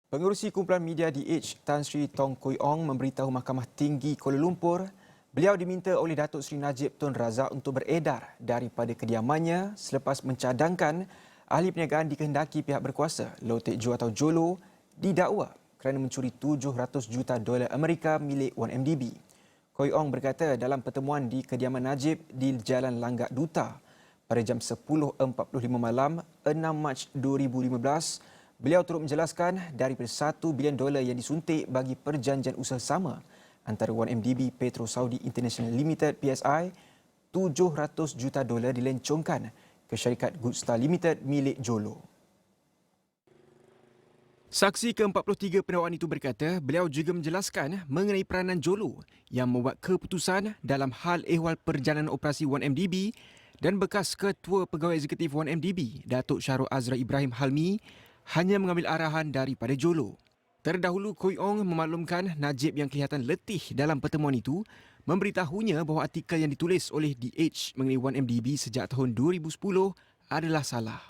Pengerusi kumpulan media The Age, Tan Sri Tong Koy Ong memberitahu Mahkamah Tinggi Kuala Lumpur beliau diminta oleh Datuk Seri Najib Tun Razak untuk beredar daripada kediamannya selepas mencadangkan ahli perniagaan dikehendaki pihak berkuasa Low Tech Jo atau Jolo didakwa kerana mencuri 700 juta dolar Amerika milik 1MDB. Koy Ong berkata dalam pertemuan di kediaman Najib di Jalan Langgak Duta pada jam 10.45 malam 6 Mac 2015, beliau turut menjelaskan daripada $1 bilion yang disuntik bagi perjanjian usaha sama antara 1MDB Petro Saudi International Limited PSI, 700 juta dolar dilencongkan ke syarikat Goodstar Limited milik Jolo. Saksi ke-43 pendakwaan itu berkata beliau juga menjelaskan mengenai peranan Jolo yang membuat keputusan dalam hal ehwal perjalanan operasi 1MDB dan bekas Ketua Pegawai Eksekutif 1MDB Datuk Syahrul Azra Ibrahim Halmi hanya mengambil arahan daripada Jolo. Terdahulu, Koy Ong memaklumkan Najib yang kelihatan letih dalam pertemuan itu memberitahunya bahawa artikel yang ditulis oleh The Age mengenai 1MDB sejak tahun 2010 adalah salah.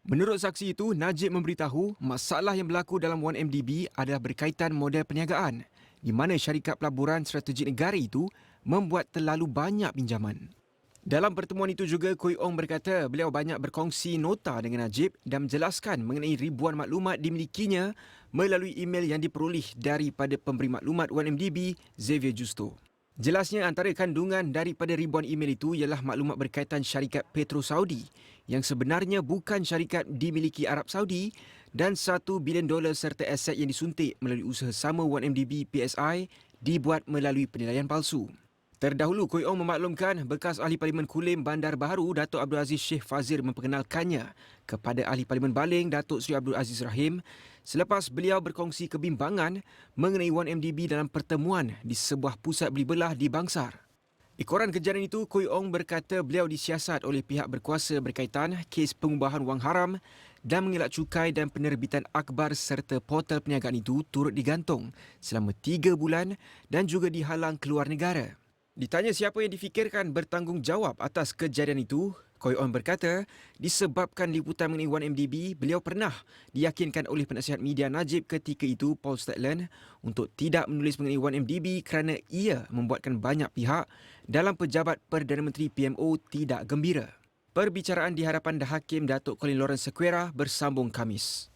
Menurut saksi itu, Najib memberitahu masalah yang berlaku dalam 1MDB adalah berkaitan model perniagaan di mana syarikat pelaburan strategik negara itu membuat terlalu banyak pinjaman. Dalam pertemuan itu juga, Koy Ong berkata beliau banyak berkongsi nota dengan Najib dan menjelaskan mengenai ribuan maklumat dimilikinya melalui email yang diperoleh daripada pemberi maklumat 1MDB Xavier Justo. Jelasnya antara kandungan daripada ribuan email itu ialah maklumat berkaitan syarikat Petro Saudi yang sebenarnya bukan syarikat dimiliki Arab Saudi dan $1 bilion serta aset yang disuntik melalui usaha sama 1MDB PSI dibuat melalui penilaian palsu. Terdahulu, Koy Ong memaklumkan bekas Ahli Parlimen Kulim Bandar Baharu Datuk Abdul Aziz Sheikh Fazir memperkenalkannya kepada Ahli Parlimen Baling Datuk Seri Abdul Aziz Rahim selepas beliau berkongsi kebimbangan mengenai 1MDB dalam pertemuan di sebuah pusat beli belah di Bangsar. Ekoran kejadian itu, Koy Ong berkata beliau disiasat oleh pihak berkuasa berkaitan kes pengubahan wang haram dan mengelak cukai dan penerbitan akhbar serta portal perniagaan itu turut digantung selama 3 bulan dan juga dihalang keluar negara. Ditanya siapa yang difikirkan bertanggungjawab atas kejadian itu, Koy Ong berkata disebabkan liputan mengenai 1MDB, beliau pernah diyakinkan oleh penasihat media Najib ketika itu, Paul Statland, untuk tidak menulis mengenai 1MDB kerana ia membuatkan banyak pihak dalam pejabat Perdana Menteri PMO tidak gembira. Perbicaraan di hadapan Hakim Datuk Colin Lawrence Sequeira bersambung Khamis.